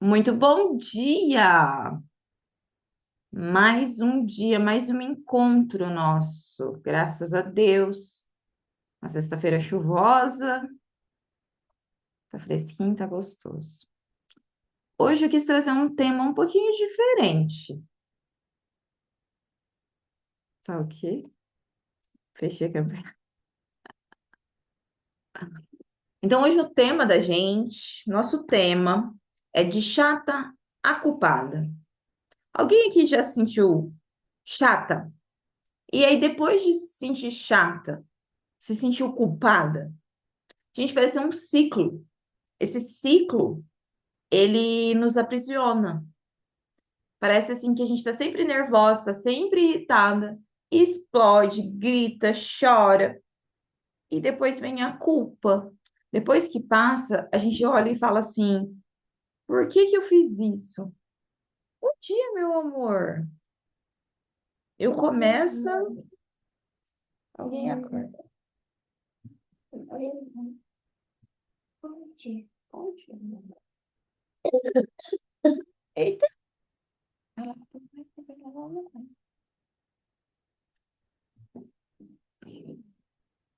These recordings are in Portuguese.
Muito bom dia! Mais um dia, mais um encontro nosso, graças a Deus. Uma sexta-feira chuvosa, tá fresquinho, tá gostoso. Hoje eu quis trazer um tema um pouquinho diferente. Tá ok? Fechei a câmera. Então, hoje o tema da gente, nosso tema, é de chata a culpada. Alguém aqui já se sentiu chata? E aí, depois de se sentir chata, se sentiu culpada? Gente, parece um ciclo. Esse ciclo, ele nos aprisiona. Parece assim que a gente está sempre nervosa, está sempre irritada, explode, grita, chora, e depois vem a culpa. Depois que passa, a gente olha e fala assim: por que que eu fiz isso? Bom dia, meu amor. Eu começo. Alguém acorda. Onde? Onde? Eita.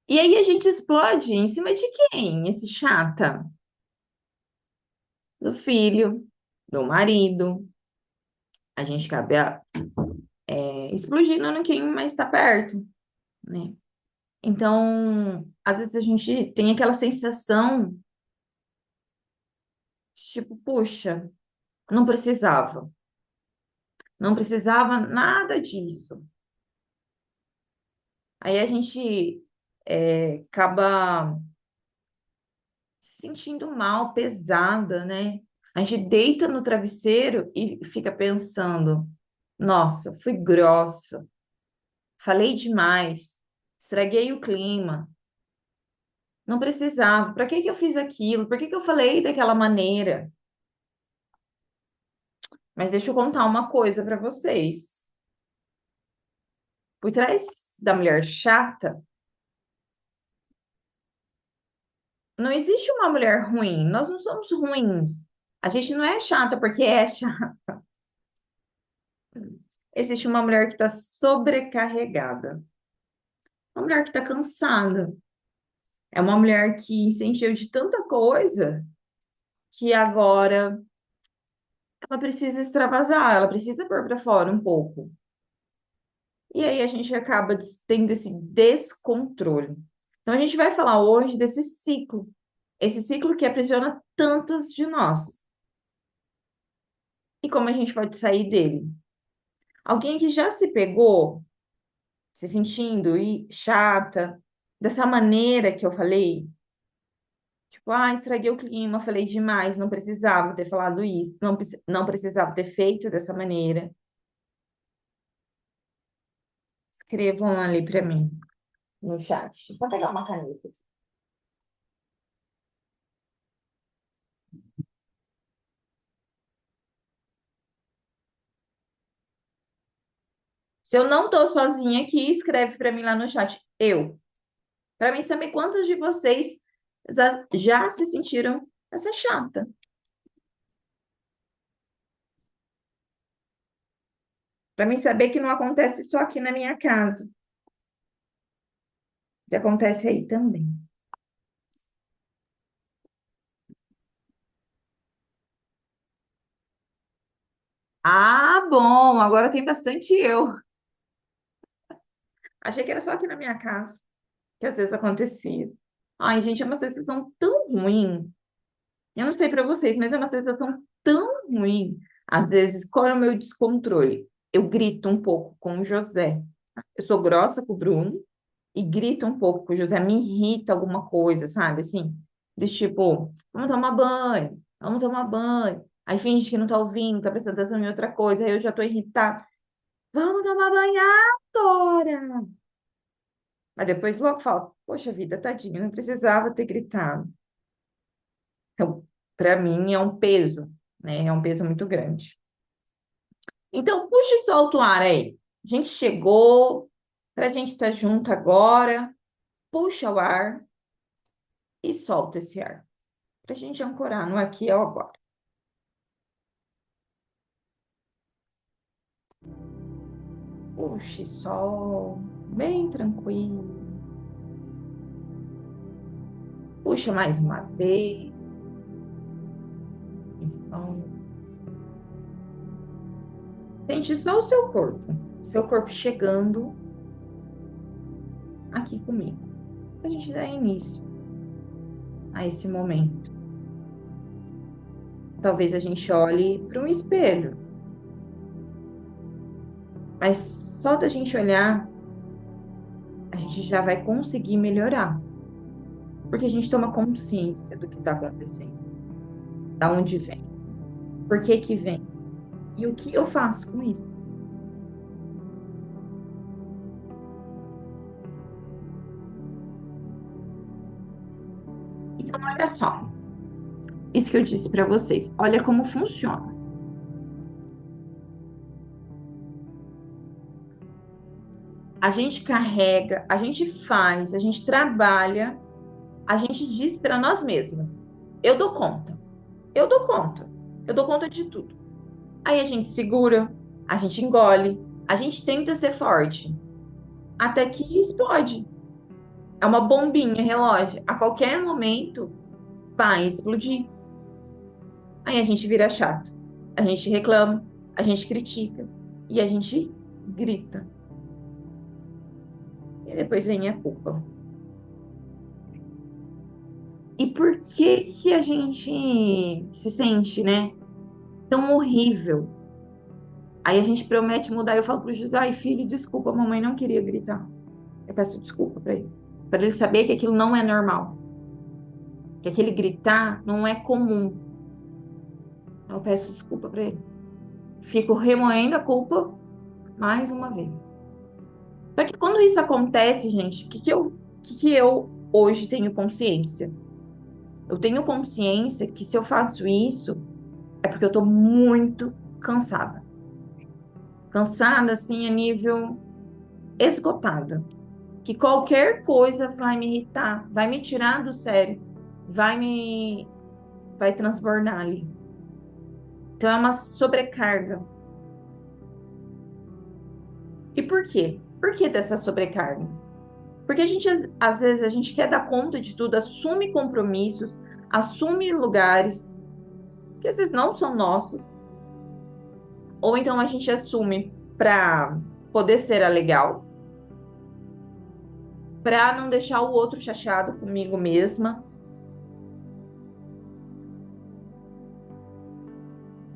E aí a gente explode em cima de quem? Esse chata? Do filho, do marido. A gente acaba explodindo no quem mais está perto, né? Então, às vezes a gente tem aquela sensação, tipo, puxa, não precisava. Não precisava nada disso. Aí a gente acaba se sentindo mal, pesada, né? A gente deita no travesseiro e fica pensando, nossa, fui grossa, falei demais, estraguei o clima, não precisava. Para que que eu fiz aquilo? Por que que eu falei daquela maneira? Mas deixa eu contar uma coisa para vocês. Por trás da mulher chata, não existe uma mulher ruim. Nós não somos ruins. A gente não é chata porque é chata. Existe uma mulher que está sobrecarregada. Uma mulher que está cansada. É uma mulher que se encheu de tanta coisa que agora ela precisa extravasar, ela precisa pôr para fora um pouco. E aí a gente acaba tendo esse descontrole. Então a gente vai falar hoje desse ciclo, esse ciclo que aprisiona tantas de nós. E como a gente pode sair dele? Alguém que já se pegou se sentindo chata, dessa maneira que eu falei, tipo, estraguei o clima, falei demais, não precisava ter falado isso, não precisava ter feito dessa maneira. Escrevam ali para mim no chat. Deixa eu só pegar uma caneta. Se eu não tô sozinha aqui, escreve para mim lá no chat. Eu. Para mim saber quantos de vocês já se sentiram essa chata. Para mim saber que não acontece só aqui na minha casa, que acontece aí também. Ah, bom, agora tem bastante eu. Achei que era só aqui na minha casa que às vezes acontecia. Ai, gente, é uma sensação tão ruim. Eu não sei para vocês, mas é uma sensação tão ruim. Às vezes, qual é o meu descontrole? Eu grito um pouco com o José. Eu sou grossa com o Bruno e grito um pouco com o José. Me irrita alguma coisa, sabe? Assim, de tipo, vamos tomar banho, vamos tomar banho. Aí finge que não tá ouvindo, tá prestando atenção em outra coisa. Aí eu já tô irritada. Vamos tomar banho agora! Mas depois logo fala, poxa vida, tadinho, não precisava ter gritado. Então, para mim é um peso, né? É um peso muito grande. Então, puxa e solta o ar aí. A gente chegou, para a gente estar junto agora, puxa o ar e solta esse ar. Para a gente ancorar no aqui e ao agora. Puxe, sol, bem tranquilo. Puxa mais uma vez. Então, sente só o seu corpo. Seu corpo chegando aqui comigo. A gente dá início a esse momento. Talvez a gente olhe para um espelho, mas só da gente olhar, a gente já vai conseguir melhorar. Porque a gente toma consciência do que está acontecendo, da onde vem, por que que vem e o que eu faço com isso. Então, olha só, isso que eu disse para vocês, olha como funciona. A gente carrega, a gente faz, a gente trabalha, a gente diz para nós mesmas: eu dou conta, eu dou conta, eu dou conta de tudo. Aí a gente segura, a gente engole, a gente tenta ser forte, até que explode. É uma bombinha relógio. A qualquer momento vai explodir. Aí a gente vira chato, a gente reclama, a gente critica e a gente grita. E depois vem a culpa. E por que que a gente se sente, né, tão horrível? Aí a gente promete mudar. Eu falo pro José: ai, filho, desculpa, a mamãe não queria gritar. Eu peço desculpa para ele saber que aquilo não é normal, que aquele gritar não é comum. Eu peço desculpa para ele. Fico remoendo a culpa mais uma vez. Só que quando isso acontece, gente, o que que eu hoje tenho consciência? Eu tenho consciência que se eu faço isso, é porque eu tô muito cansada. Cansada, assim, a nível esgotada. Que qualquer coisa vai me irritar, vai me tirar do sério, vai transbordar ali. Então é uma sobrecarga. E por quê? Por que dessa sobrecarga? Porque a gente, às vezes, a gente quer dar conta de tudo, assume compromissos, assume lugares que às vezes não são nossos, ou então a gente assume para poder ser a legal, para não deixar o outro chateado comigo mesma.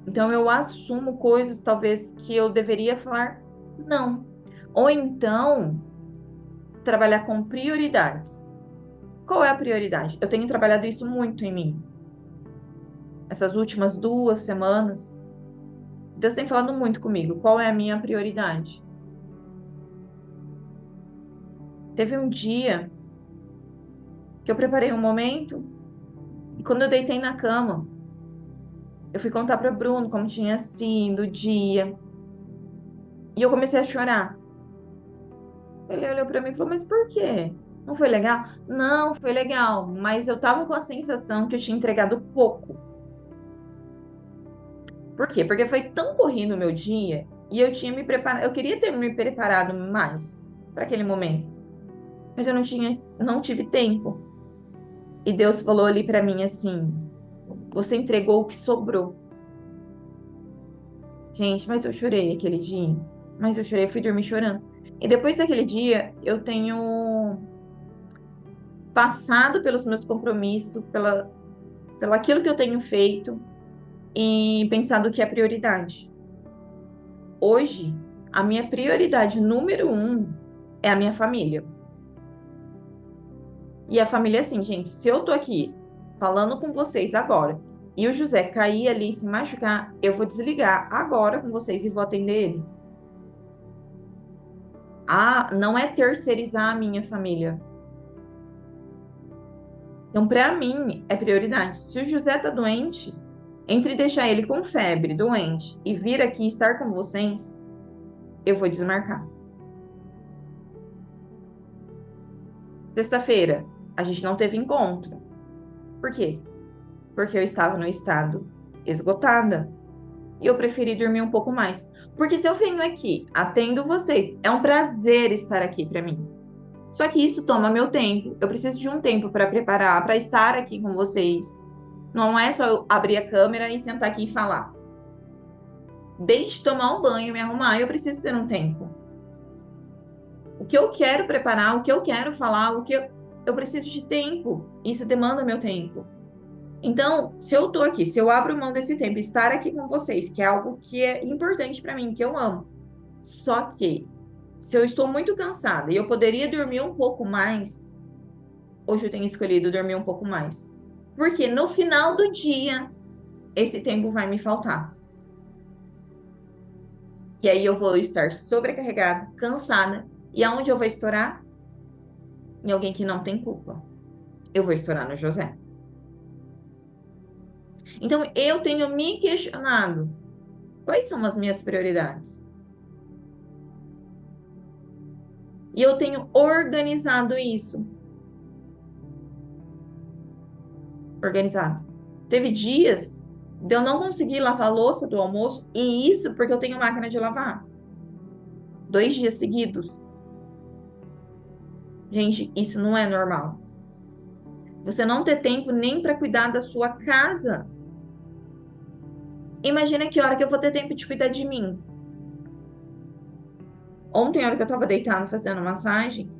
Então eu assumo coisas talvez que eu deveria falar não. Ou então trabalhar com prioridades. Qual é a prioridade? Eu tenho trabalhado isso muito em mim. Essas últimas 2 semanas, Deus tem falado muito comigo. Qual é a minha prioridade? Teve um dia que eu preparei um momento e quando eu deitei na cama, eu fui contar para Bruno como tinha sido o dia e eu comecei a chorar. Ele olhou para mim e falou: mas por quê? Não foi legal? Não, foi legal, mas eu tava com a sensação que eu tinha entregado pouco. Por quê? Porque foi tão corrido o meu dia e eu tinha me preparado, eu queria ter me preparado mais para aquele momento, mas eu não tive tempo. E Deus falou ali para mim assim: você entregou o que sobrou. Gente, mas eu chorei aquele dia. Mas eu chorei, eu fui dormir chorando. E depois daquele dia, eu tenho passado pelos meus compromissos, pelo aquilo que eu tenho feito e pensado que é prioridade. Hoje, a minha prioridade número um é a minha família. E a família, assim, gente, se eu tô aqui falando com vocês agora e o José cair ali e se machucar, eu vou desligar agora com vocês e vou atender ele. Ah, não é terceirizar a minha família. Então, para mim, é prioridade. Se o José tá doente, entre deixar ele com febre, doente, e vir aqui estar com vocês, eu vou desmarcar. Sexta-feira, a gente não teve encontro. Por quê? Porque eu estava no estado esgotada. e eu preferi dormir um pouco mais. Porque se eu venho aqui, atendo vocês, é um prazer estar aqui para mim. Só que isso toma meu tempo. Eu preciso de um tempo para preparar, para estar aqui com vocês. Não é só eu abrir a câmera e sentar aqui e falar. Desde tomar um banho, me arrumar, eu preciso ter um tempo. O que eu quero preparar, o que eu quero falar, eu preciso de tempo. Isso demanda meu tempo. Então, se eu tô aqui, se eu abro mão desse tempo, estar aqui com vocês, que é algo que é importante para mim, que eu amo. Só que, se eu estou muito cansada e eu poderia dormir um pouco mais, hoje eu tenho escolhido dormir um pouco mais. Porque no final do dia, esse tempo vai me faltar. E aí eu vou estar sobrecarregada, cansada. E aonde eu vou estourar? Em alguém que não tem culpa. Eu vou estourar no José. Então, eu tenho me questionado quais são as minhas prioridades. E eu tenho organizado isso. Organizado. Teve dias de eu não conseguir lavar a louça do almoço, e isso porque eu tenho máquina de lavar. 2 dias seguidos. Gente, isso não é normal. Você não ter tempo nem para cuidar da sua casa. Imagina que hora que eu vou ter tempo de cuidar de mim. Ontem, a hora que eu tava deitada fazendo massagem,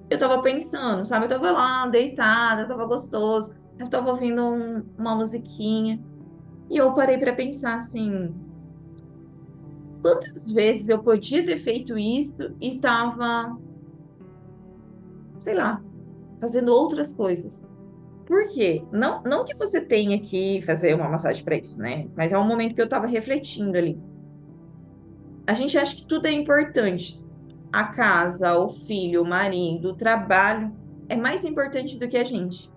eu tava pensando, sabe? Eu tava lá, deitada, tava gostoso. Eu tava ouvindo uma musiquinha. E eu parei para pensar assim, quantas vezes eu podia ter feito isso e tava, sei lá, fazendo outras coisas. Por quê? Não que você tenha que fazer uma massagem para isso, né? Mas é um momento que eu tava refletindo ali. A gente acha que tudo é importante. A casa, o filho, o marido, o trabalho é mais importante do que a gente.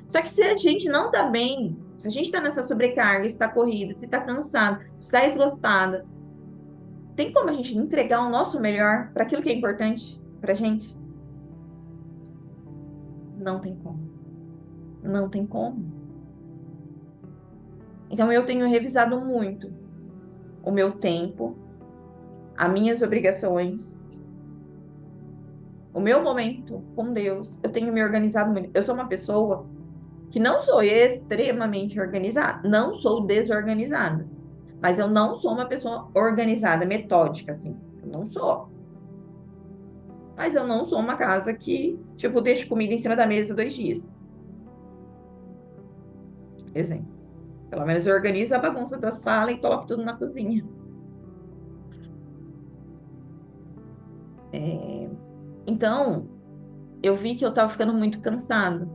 Só que se a gente não tá bem, se a gente tá nessa sobrecarga, está corrida, se tá cansado, se está esgotada, tem como a gente entregar o nosso melhor para aquilo que é importante pra gente? Não tem como. Não tem como. Então eu tenho revisado muito o meu tempo, as minhas obrigações, o meu momento com Deus. Eu tenho me organizado muito. Eu sou uma pessoa que não sou extremamente organizada, não sou desorganizada, mas eu não sou uma pessoa organizada, metódica, assim. Eu não sou. Mas eu não sou uma casa que, tipo, deixa comida em cima da mesa 2 dias. Exemplo. Pelo menos eu organizo a bagunça da sala e coloco tudo na cozinha. É, Então, eu vi que eu tava ficando muito cansado.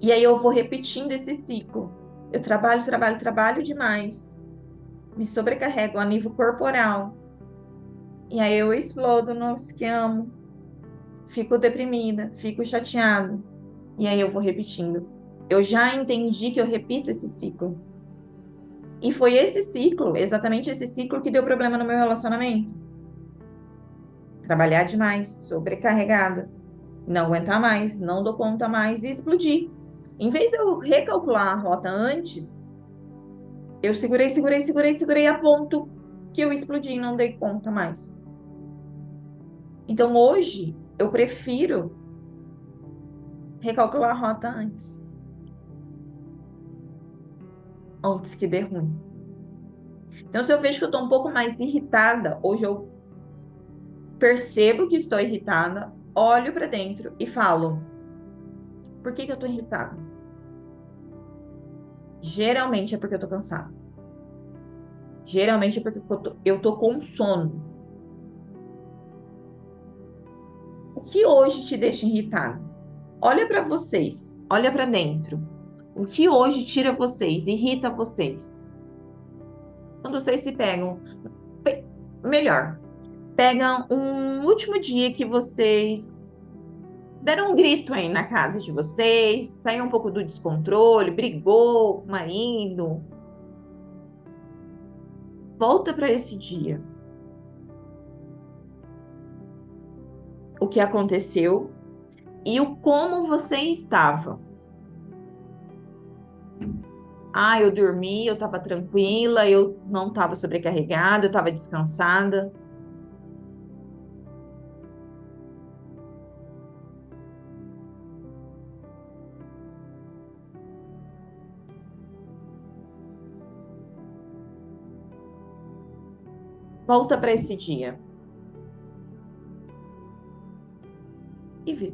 E aí eu vou repetindo esse ciclo. Eu trabalho, trabalho, trabalho demais. Me sobrecarrego a nível corporal. E aí eu explodo no esquiamo. Fico deprimida, fico chateada. E aí eu vou repetindo. Eu já entendi que eu repito esse ciclo. E foi esse ciclo, exatamente esse ciclo, que deu problema no meu relacionamento. Trabalhar demais, sobrecarregada, não aguentar mais, não dou conta mais e explodir. Em vez de eu recalcular a rota antes, eu segurei, segurei, segurei, segurei a ponto que eu explodi e não dei conta mais. Então hoje eu prefiro recalcular a rota antes que dê ruim. Então se eu vejo que eu estou um pouco mais irritada, hoje eu percebo que estou irritada, olho para dentro e falo: por que que eu estou irritada? Geralmente é porque eu estou cansada. Geralmente é porque eu tô com sono. O que hoje te deixa irritado? Olha para vocês, olha para dentro. O que hoje tira vocês, irrita vocês? Quando vocês se pegam, pe- melhor, pegam um último dia que vocês deram um grito aí na casa de vocês, saiu um pouco do descontrole, brigou com o marido. Volta para esse dia. O que aconteceu e o como você estava. Ah, eu dormi, eu estava tranquila, eu não estava sobrecarregada, eu estava descansada. Volta para esse dia e vê.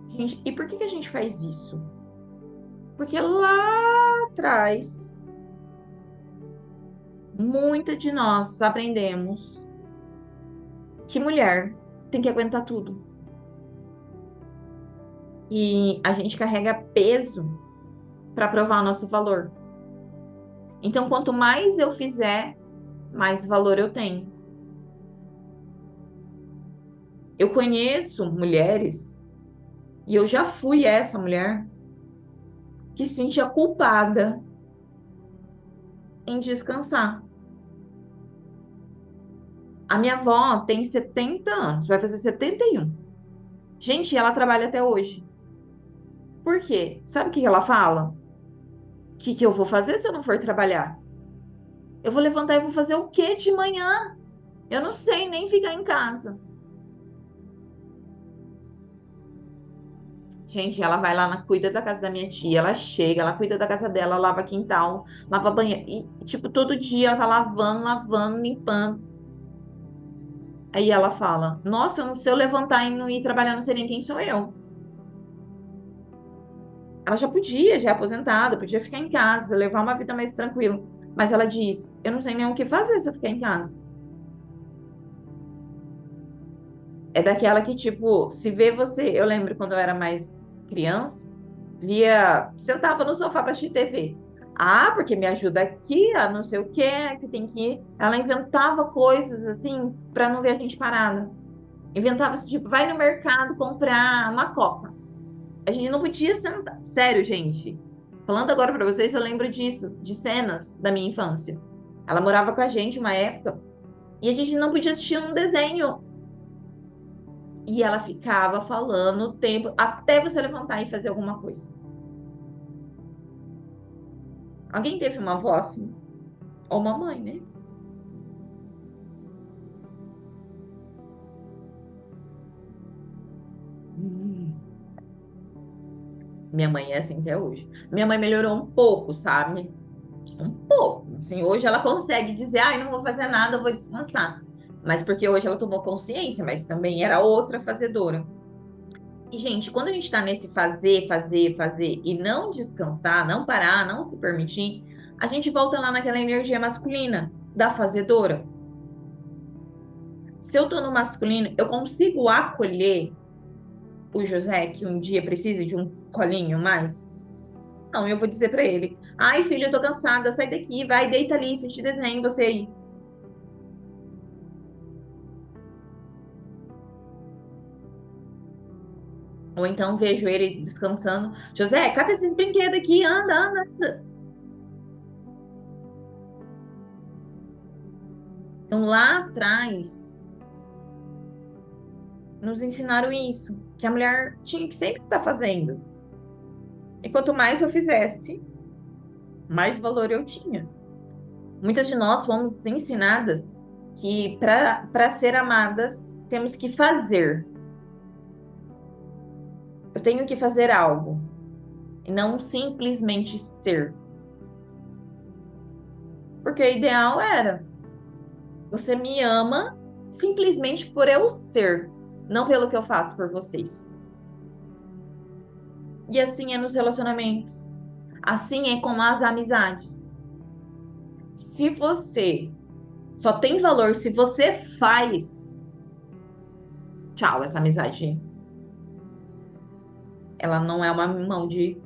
Gente, e por que que a gente faz isso? Porque lá atrás, muita de nós aprendemos que mulher tem que aguentar tudo. E a gente carrega peso para provar o nosso valor. Então, quanto mais eu fizer, mais valor eu tenho. Eu conheço mulheres, e eu já fui essa mulher, que se sentia culpada em descansar. A minha avó tem 70 anos, vai fazer 71. Gente, ela trabalha até hoje. Por quê? Sabe o que ela fala? O que que eu vou fazer se eu não for trabalhar? Eu vou levantar e vou fazer o quê de manhã? Eu não sei nem ficar em casa. Gente, ela vai lá, cuida da casa da minha tia, ela chega, ela cuida da casa dela, lava quintal, lava banheiro. E, tipo, todo dia ela tá lavando, lavando, limpando. Aí ela fala: Nossa, se eu levantar e não ir trabalhar, não sei nem quem sou eu. Ela já podia, já é aposentada, podia ficar em casa, levar uma vida mais tranquila. Mas ela diz: Eu não sei nem o que fazer se eu ficar em casa. É daquela que, tipo, se vê você. Eu lembro quando eu era mais criança, via, sentava no sofá para assistir TV. Ah, porque me ajuda aqui, a não sei o que tem que ir. Ela inventava coisas assim para não ver a gente parada. Inventava assim, tipo, vai no mercado comprar uma coca. A gente não podia sentar. Sério, gente. Falando agora para vocês, eu lembro disso, de cenas da minha infância. Ela morava com a gente uma época e a gente não podia assistir um desenho. E ela ficava falando o tempo até você levantar e fazer alguma coisa. Alguém teve uma avó assim? Ou uma mãe, né? Hum. Minha mãe é assim até hoje. Minha mãe melhorou um pouco, sabe? Um pouco. Assim, hoje ela consegue dizer, ai, não vou fazer nada, eu vou descansar. Mas porque hoje ela tomou consciência, mas também era outra fazedora. E, gente, quando a gente tá nesse fazer, fazer, fazer e não descansar, não parar, não se permitir, a gente volta lá naquela energia masculina da fazedora. Se eu tô no masculino, eu consigo acolher o José que um dia precise de um colinho mais? Não, eu vou dizer pra ele: ai, filho, eu tô cansada, sai daqui, vai, deita ali, assiste desenho, você aí. Ou então vejo ele descansando: José, cata esses brinquedos aqui, anda, anda. Então lá atrás nos ensinaram isso, que a mulher tinha que sempre estar fazendo. E quanto mais eu fizesse, mais valor eu tinha. Muitas de nós fomos ensinadas que para ser amadas temos que fazer. Eu tenho que fazer algo e não simplesmente ser. Porque o ideal era você me ama simplesmente por eu ser, não pelo que eu faço por vocês. E assim é nos relacionamentos. Assim é com as amizades. Se você só tem valor se você faz, tchau, essa amizade. Ela não é uma mão de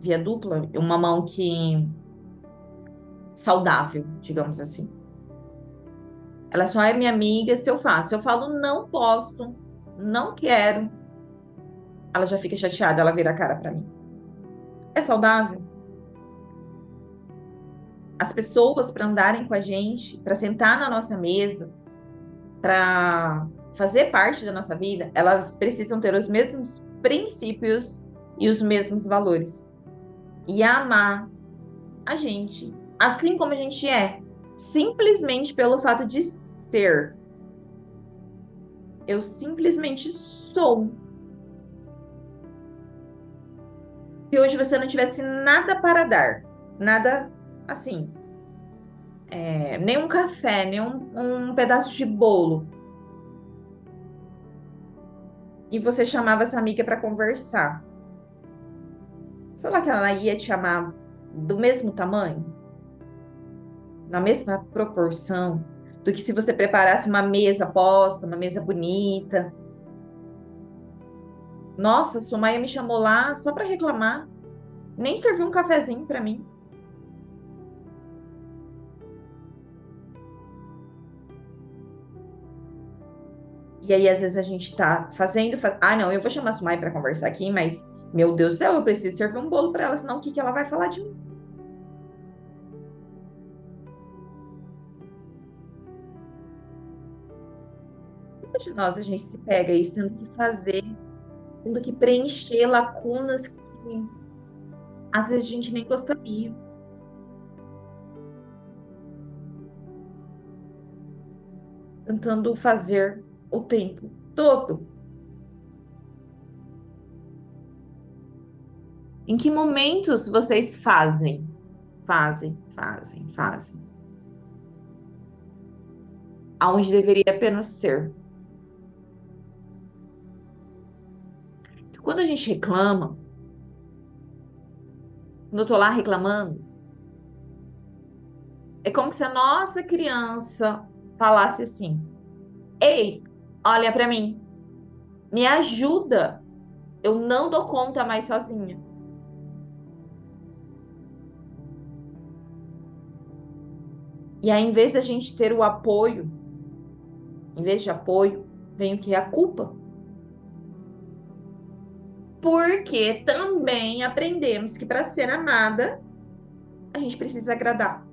via dupla, é uma mão que saudável, digamos assim. Ela só é minha amiga se eu faço. Se eu falo não posso, não quero, ela já fica chateada, ela vira a cara para mim. É saudável? As pessoas para andarem com a gente, para sentar na nossa mesa, para fazer parte da nossa vida, elas precisam ter os mesmos princípios e os mesmos valores. E amar a gente, assim como a gente é, simplesmente pelo fato de ser. Eu simplesmente sou. Se hoje você não tivesse nada para dar, nada assim, nem um café, nem um pedaço de bolo, e você chamava essa amiga para conversar, será que ela ia te amar do mesmo tamanho, na mesma proporção, do que se você preparasse uma mesa posta, uma mesa bonita? Nossa, sua mãe me chamou lá só para reclamar, nem serviu um cafezinho para mim. E aí, às vezes, a gente tá Ah, não, eu vou chamar a Sumai para conversar aqui, mas, meu Deus do céu, eu preciso servir um bolo para ela, senão o que que ela vai falar de mim? Muitas de nós, a gente se pega isso, tendo que fazer, tendo que preencher lacunas que às vezes a gente nem gostaria, tentando fazer o tempo todo. Em que momentos vocês fazem? Fazem. Aonde deveria apenas ser. Quando a gente reclama, quando eu tô lá reclamando, é como se a nossa criança falasse assim: Ei, olha pra mim, me ajuda. Eu não dou conta mais sozinha. E aí, em vez da gente ter o apoio, em vez de apoio, vem o que? A culpa. Porque também aprendemos que para ser amada, a gente precisa agradar.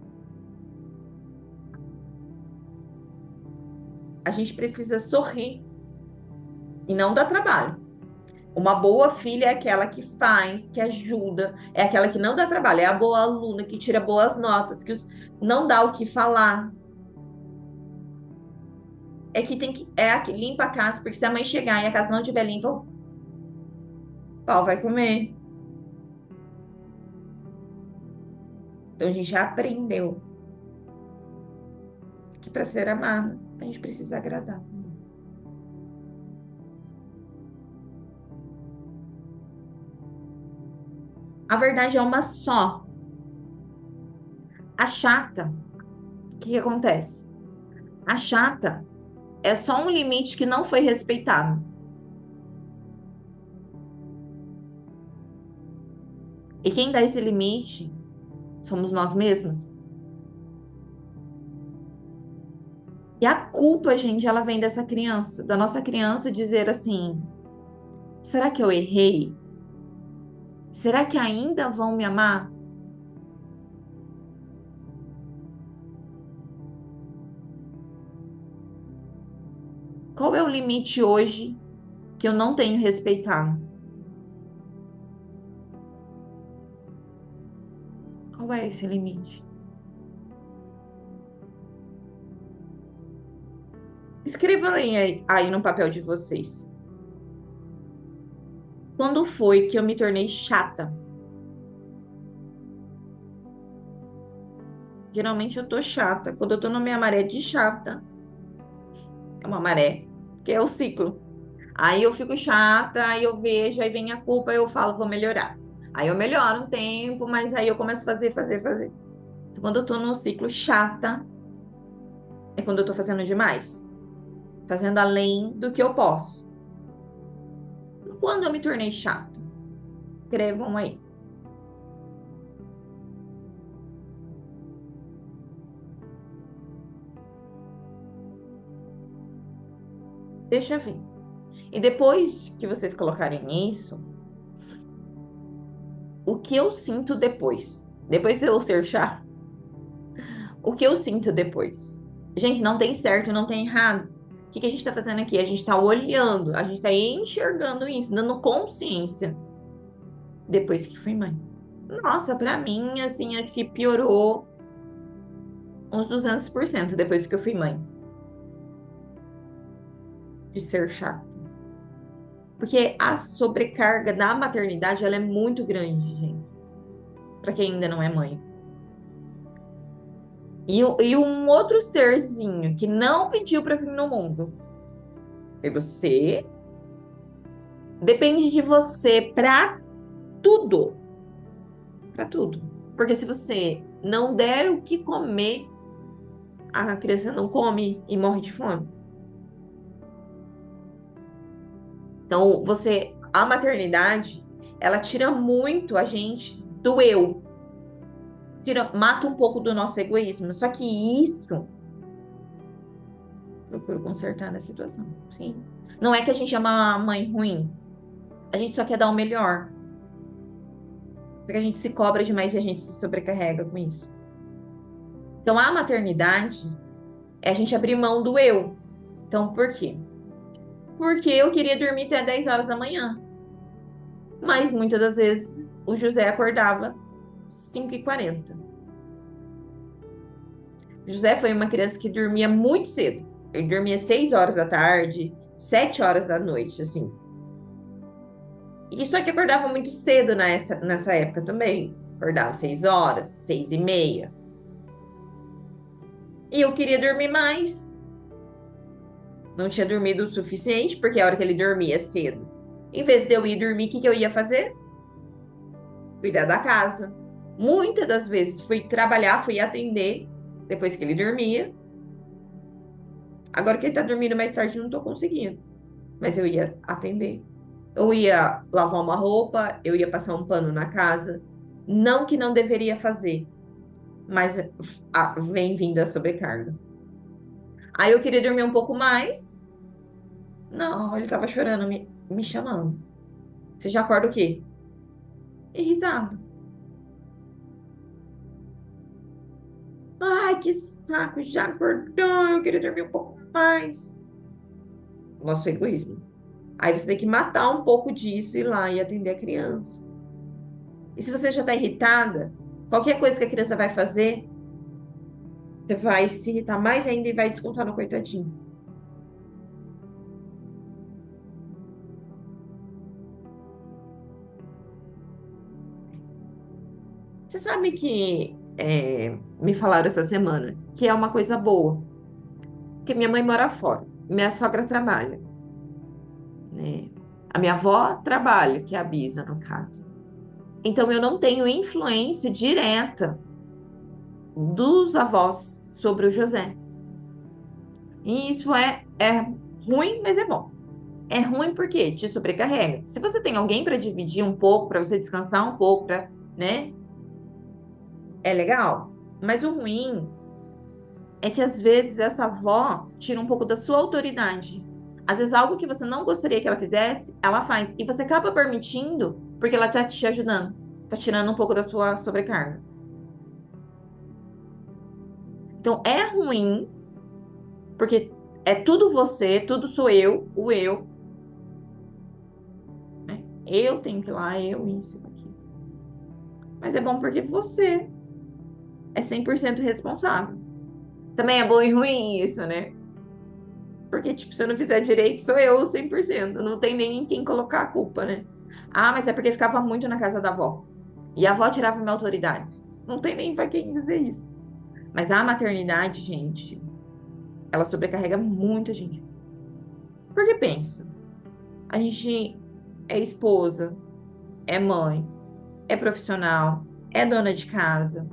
A gente precisa sorrir e não dar trabalho. Uma boa filha é aquela que faz, que ajuda, é aquela que não dá trabalho, é a boa aluna que tira boas notas, não dá o que falar. É que é a que limpa a casa, porque se a mãe chegar e a casa não estiver limpa, o pau vai comer. Então a gente já aprendeu que para ser amado, a gente precisa agradar. A verdade é uma só. A chata, o que que acontece? A chata é só um limite que não foi respeitado. E quem dá esse limite somos nós mesmos. E a culpa, gente, ela vem dessa criança, da nossa criança dizer assim: será que eu errei? Será que ainda vão me amar? Qual é o limite hoje que eu não tenho respeitado? Qual é esse limite? Escrevam aí no papel de vocês. Quando foi que eu me tornei chata? Geralmente eu tô chata. Quando eu tô na minha maré de chata, é uma maré, que é o ciclo. Aí eu fico chata, aí eu vejo, aí vem a culpa, eu falo, vou melhorar. Aí eu melhoro um tempo, mas aí eu começo a fazer. Então, quando eu tô no ciclo chata, é quando eu tô fazendo demais, fazendo além do que eu posso. Quando eu me tornei chata? Escrevam aí. Deixa vir. E depois que vocês colocarem isso, o que eu sinto depois? Depois de eu ser chata, o que eu sinto depois? Gente, não tem certo, não tem errado. O que que a gente está fazendo aqui? A gente está olhando, a gente está enxergando isso, dando consciência depois que fui mãe. Nossa, pra mim, assim, acho que piorou uns 200% depois que eu fui mãe, de ser chata. Porque a sobrecarga da maternidade, ela é muito grande, gente, pra quem ainda não é mãe. E um outro serzinho que não pediu pra vir no mundo. E você, depende de você pra tudo, pra tudo. Porque se você não der o que comer, a criança não come e morre de fome. Então, a maternidade, ela tira muito a gente do eu, mata um pouco do nosso egoísmo. Só que isso, procuro consertar na situação. Sim. Não é que a gente é uma mãe ruim, a gente só quer dar o melhor. Porque a gente se cobra demais e a gente se sobrecarrega com isso. Então, a maternidade é a gente abrir mão do eu. Então, por quê? Porque eu queria dormir até 10 horas da manhã. Mas muitas das vezes o José acordava 5h40. José foi uma criança que dormia muito cedo. Ele dormia 6 horas da tarde, 7 horas da noite, assim. E só que acordava muito cedo nessa época também. Acordava 6 horas, 6h30. E eu queria dormir mais. Não tinha dormido o suficiente, porque a hora que ele dormia cedo, em vez de eu ir dormir, o que que eu ia fazer? Cuidar da casa. Muitas das vezes fui trabalhar, fui atender depois que ele dormia. Agora que ele tá dormindo mais tarde, eu não tô conseguindo. Mas eu ia atender. Eu ia lavar uma roupa, eu ia passar um pano na casa. Não que não deveria fazer, mas vem vindo a sobrecarga. Aí eu queria dormir um pouco mais. Não, ele tava chorando, me chamando. Você já acorda o quê? Irritado. Ai, que saco, já acordou, eu queria dormir um pouco mais. Nosso egoísmo. Aí você tem que matar um pouco disso e ir lá e atender a criança. E se você já está irritada, qualquer coisa que a criança vai fazer, você vai se irritar mais ainda e vai descontar no coitadinho. Você sabe que me falaram essa semana que é uma coisa boa, que minha mãe mora fora, minha sogra trabalha, né? A minha avó trabalha, que é a Bisa, no caso. Então eu não tenho influência direta dos avós sobre o José. E isso é ruim, mas é bom. É ruim porque te sobrecarrega. Se você tem alguém para dividir um pouco, para você descansar um pouco, né? É legal. Mas o ruim é que às vezes essa avó tira um pouco da sua autoridade. Às vezes algo que você não gostaria que ela fizesse, ela faz. E você acaba permitindo porque ela tá te ajudando. Tá tirando um pouco da sua sobrecarga. Então é ruim, porque é tudo você, tudo sou eu, o eu, né? Eu tenho que ir lá, eu isso, aqui. Mas é bom porque você é 100% responsável. Também é bom e ruim isso, né? Porque, tipo, se eu não fizer direito, sou eu 100%. Não tem nem em quem colocar a culpa, né? Ah, mas é porque ficava muito na casa da avó. E a avó tirava minha autoridade. Não tem nem pra quem dizer isso. Mas a maternidade, gente, ela sobrecarrega muito a gente. Porque pensa, a gente é esposa, é mãe, é profissional, é dona de casa.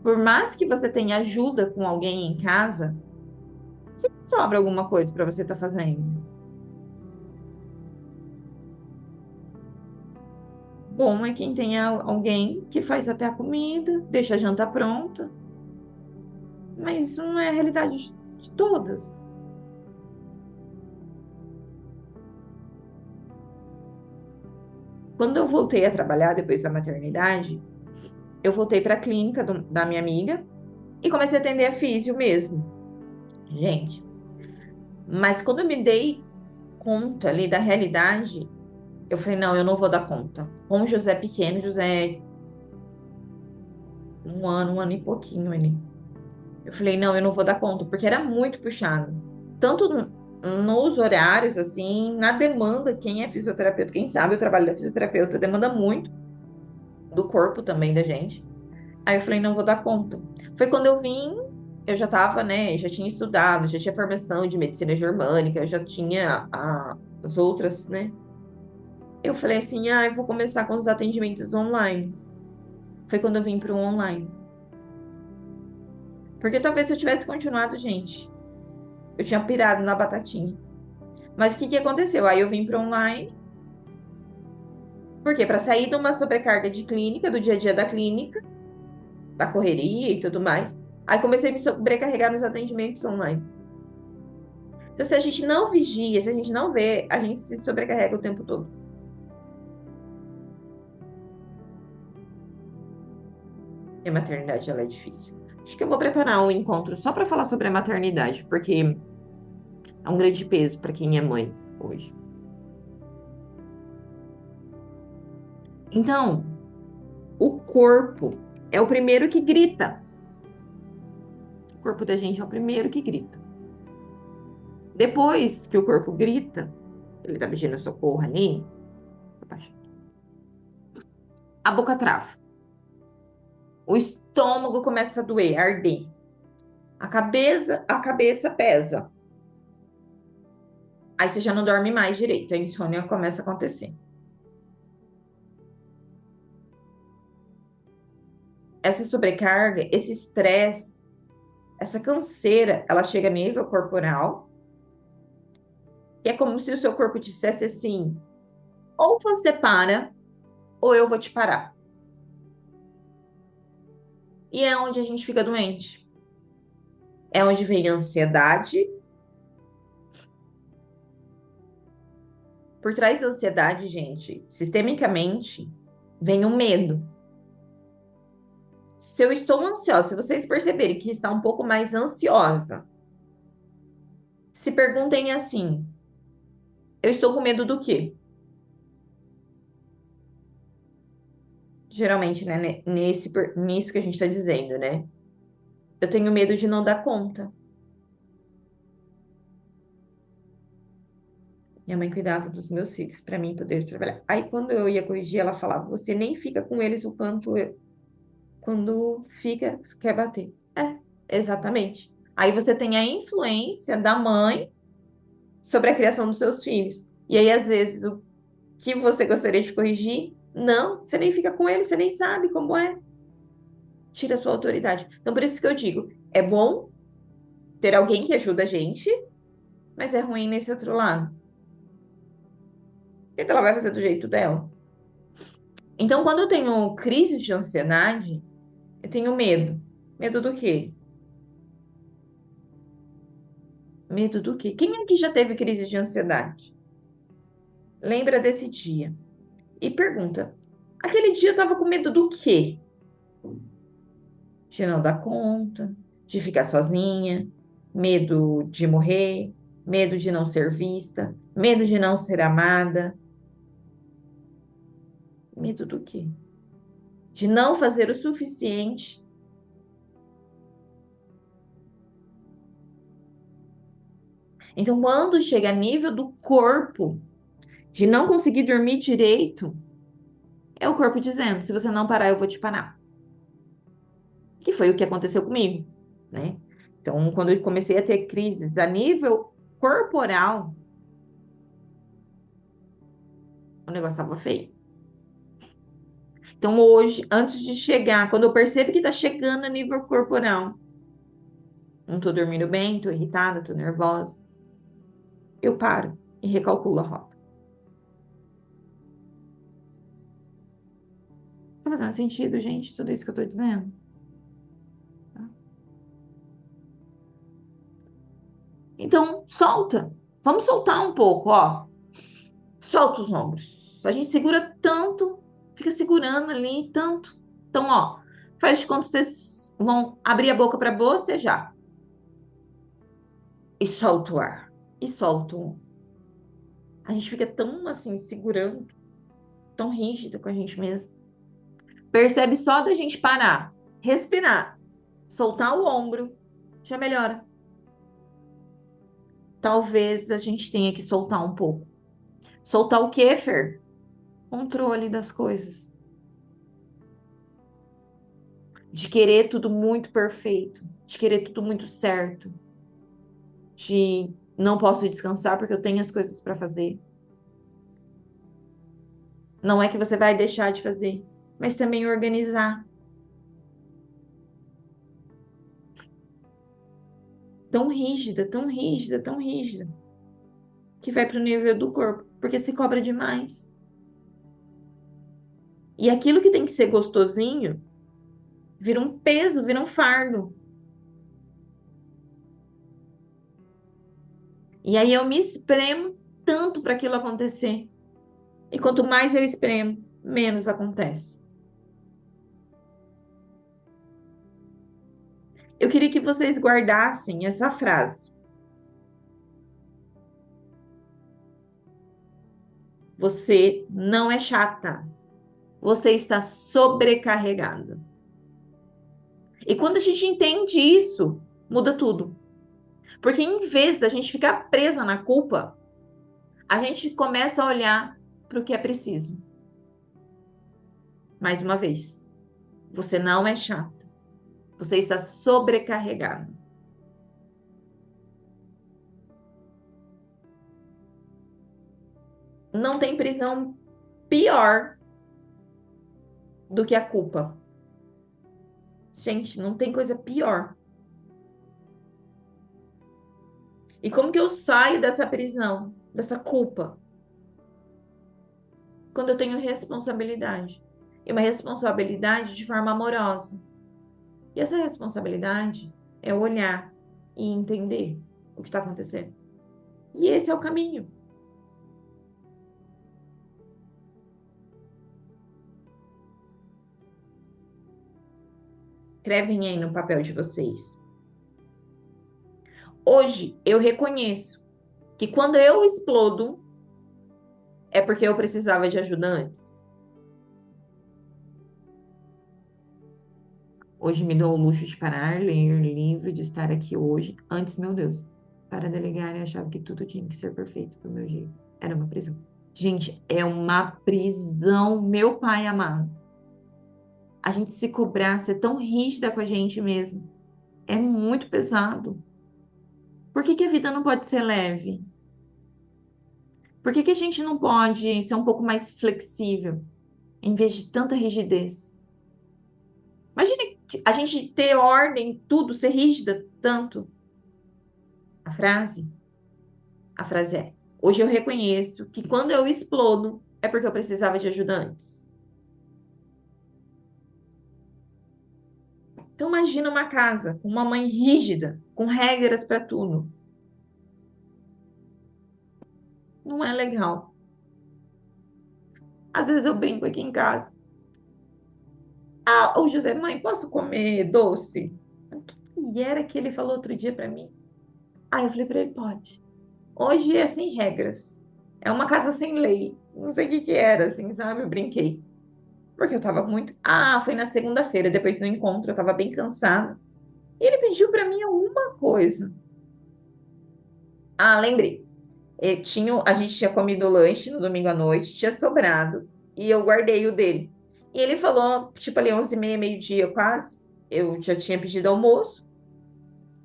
Por mais que você tenha ajuda com alguém em casa, sempre sobra alguma coisa para você estar fazendo. Bom é quem tem alguém que faz até a comida, deixa a janta pronta, mas isso não é a realidade de todas. Quando eu voltei a trabalhar depois da maternidade, eu voltei para a clínica da minha amiga e comecei a atender a físio mesmo. Gente, Mas quando eu me dei conta ali da realidade, eu falei, não, eu não vou dar conta. Com o José pequeno, José, um ano e pouquinho ele. Eu falei, não, eu não vou dar conta, porque era muito puxado. Tanto nos horários, assim, na demanda, quem é fisioterapeuta, quem sabe o trabalho da fisioterapeuta demanda muito do corpo também da gente. Aí eu falei, não vou dar conta. Foi quando eu vim, eu já tava, né, já tinha estudado, já tinha formação de medicina germânica, eu já tinha as outras, né? Eu falei assim, ah, eu vou começar com os atendimentos online. Foi quando eu vim para o online. Porque talvez se eu tivesse continuado, gente, eu tinha pirado na batatinha. Mas o que que aconteceu? Aí eu vim para online, porque para sair de uma sobrecarga de clínica, do dia a dia da clínica, da correria e tudo mais. Aí comecei a me sobrecarregar nos atendimentos online. Então, se a gente não vigia, se a gente não vê, a gente se sobrecarrega o tempo todo. E a maternidade, ela é difícil. Acho que eu vou preparar um encontro só para falar sobre a maternidade, porque é um grande peso para quem é mãe hoje. Então, o corpo é o primeiro que grita. O corpo da gente é o primeiro que grita. Depois que o corpo grita, ele tá pedindo socorro ali, a boca trava. O estômago começa a doer, a arder. A cabeça pesa. Aí você já não dorme mais direito, a insônia começa a acontecer. Essa sobrecarga, esse estresse, essa canseira, ela chega a nível corporal, que é como se o seu corpo dissesse assim: ou você para, ou eu vou te parar. E é onde a gente fica doente. É onde vem a ansiedade. Por trás da ansiedade, gente, sistemicamente, vem o medo. Se eu estou ansiosa, se vocês perceberem que está um pouco mais ansiosa, se perguntem assim: eu estou com medo do quê? Geralmente, né, nisso que a gente está dizendo, né? Eu tenho medo de não dar conta. Minha mãe cuidava dos meus filhos para mim poder trabalhar. Aí, quando eu ia corrigir, ela falava: você nem fica com eles o quanto quando fica, quer bater. É, exatamente. Aí você tem a influência da mãe sobre a criação dos seus filhos. E aí, às vezes, o que você gostaria de corrigir, não, você nem fica com ele, você nem sabe como é. Tira a sua autoridade. Então, por isso que eu digo, é bom ter alguém que ajuda a gente, mas é ruim nesse outro lado. Porque ela vai fazer do jeito dela. Então, quando eu tenho crise de ansiedade, eu tenho medo. Medo do quê? Medo do quê? Quem aqui já teve crise de ansiedade? Lembra desse dia e pergunta: aquele dia eu tava com medo do quê? De não dar conta, de ficar sozinha, medo de morrer, medo de não ser vista, medo de não ser amada. Medo do quê? De não fazer o suficiente. Então, quando chega a nível do corpo, de não conseguir dormir direito, é o corpo dizendo: se você não parar, eu vou te parar. Que foi o que aconteceu comigo, né? Então, quando eu comecei a ter crises a nível corporal, o negócio estava feio. Então, hoje, antes de chegar, quando eu percebo que tá chegando a nível corporal, não tô dormindo bem, tô irritada, tô nervosa, eu paro e recalculo a rota. Tá fazendo sentido, gente, tudo isso que eu tô dizendo? Tá? Então, solta. Vamos soltar um pouco, ó. Solta os ombros. A gente segura tanto, fica segurando ali tanto. Então, ó, faz de conta que vocês vão abrir a boca para bocejar. E solta o ar. e solto. A gente fica tão assim, segurando, tão rígida com a gente mesmo. Percebe só da gente parar, respirar, soltar o ombro, já melhora. Talvez a gente tenha que soltar um pouco. Soltar o quê, Fer? Controle das coisas. De querer tudo muito perfeito, de querer tudo muito certo, de não posso descansar porque eu tenho as coisas para fazer. Não é que você vai deixar de fazer, mas também organizar. Tão rígida, tão rígida, tão rígida, que vai para o nível do corpo, porque se cobra demais. E aquilo que tem que ser gostosinho vira um peso, vira um fardo. E aí eu me espremo tanto para aquilo acontecer. E quanto mais eu espremo, menos acontece. Eu queria que vocês guardassem essa frase. Você não é chata. Você está sobrecarregada. E quando a gente entende isso, muda tudo. Porque em vez da gente ficar presa na culpa, a gente começa a olhar para o que é preciso. Mais uma vez, você não é chata. Você está sobrecarregado. Não tem prisão pior do que a culpa. Gente, não tem coisa pior. E como que eu saio dessa prisão, dessa culpa? Quando eu tenho responsabilidade. E uma responsabilidade de forma amorosa. E essa responsabilidade é olhar e entender o que está acontecendo. E esse é o caminho. Escrevem aí no papel de vocês. Hoje eu reconheço que quando eu explodo é porque eu precisava de ajuda antes. Hoje me dou o luxo de parar, ler livro, de estar aqui hoje. Antes, meu Deus, para delegar, eu achava que tudo tinha que ser perfeito do meu jeito. Era uma prisão. Gente, é uma prisão, meu pai amado. A gente se cobrar, ser tão rígida com a gente mesmo. É muito pesado. Por que que a vida não pode ser leve? Por que que a gente não pode ser um pouco mais flexível, em vez de tanta rigidez? Imagine a gente ter ordem, tudo, ser rígida tanto. A frase, a frase é: hoje eu reconheço que quando eu explodo é porque eu precisava de ajuda antes. Então imagina uma casa com uma mãe rígida, com regras para tudo. Não é legal. Às vezes eu brinco aqui em casa. Ah, o José, mãe, posso comer doce? O que era que ele falou outro dia para mim? Aí eu falei para ele, pode. Hoje é sem regras. É uma casa sem lei. Não sei o que que era, assim, sabe? Eu brinquei. Porque eu tava muito. Ah, foi na segunda-feira, depois do encontro, eu tava bem cansada. E ele pediu para mim alguma coisa. Ah, lembrei. A gente tinha comido lanche no domingo à noite, tinha sobrado, e eu guardei o dele. E ele falou, tipo ali, 11h30, meio-dia quase, eu já tinha pedido almoço,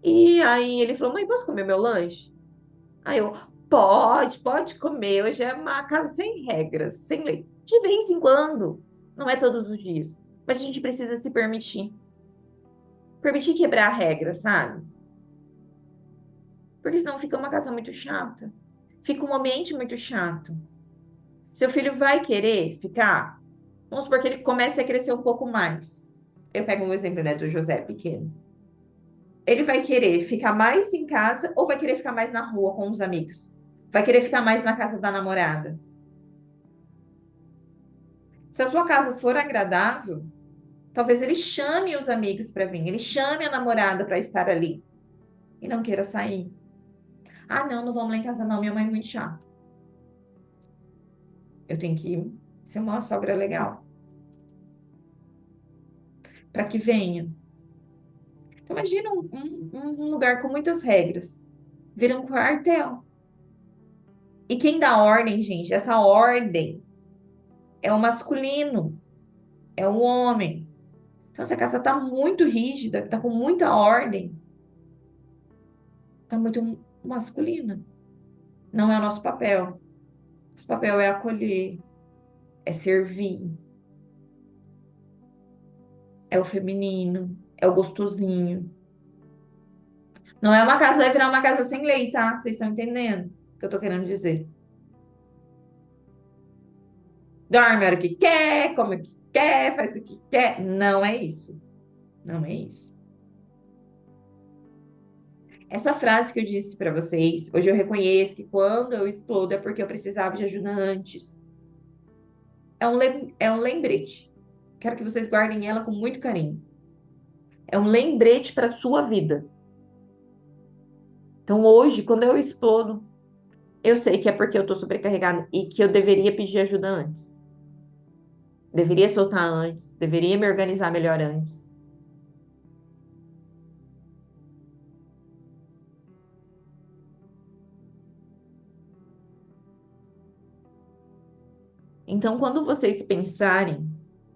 e aí ele falou, mãe, posso comer meu lanche? Aí eu, pode comer, hoje é uma casa sem regras, sem lei. De vez em quando, não é todos os dias, mas a gente precisa se permitir. Permitir quebrar a regra, sabe? Porque senão fica uma casa muito chata. Fica um ambiente muito chato. Seu filho vai querer ficar. Vamos supor que ele comece a crescer um pouco mais. Eu pego um exemplo, né, do José pequeno. Ele vai querer ficar mais em casa ou vai querer ficar mais na rua com os amigos? Vai querer ficar mais na casa da namorada? Se a sua casa for agradável, talvez ele chame os amigos para vir, ele chame a namorada para estar ali e não queira sair. Ah, não, não vamos lá em casa, não. Minha mãe é muito chata. Eu tenho que ser uma sogra legal para que venha. Então, imagina um lugar com muitas regras. Vira um quartel. E quem dá ordem, gente, essa ordem é o masculino, é o homem. Então, se a casa tá muito rígida, tá com muita ordem, tá muito masculina. Não é o nosso papel. Nosso papel é acolher, é servir, é o feminino, é o gostosinho. Não é uma casa, vai virar uma casa sem lei, tá? Vocês estão entendendo o que eu tô querendo dizer? Dorme a hora que quer, come o que quer, faz o que quer. Não é isso. Não é isso. Essa frase que eu disse pra vocês, hoje eu reconheço que quando eu explodo é porque eu precisava de ajuda antes. É um lembrete. Quero que vocês guardem ela com muito carinho. É um lembrete para sua vida. Então hoje, quando eu explodo, eu sei que é porque eu tô sobrecarregada e que eu deveria pedir ajuda antes. Deveria soltar antes, deveria me organizar melhor antes. Então, quando vocês pensarem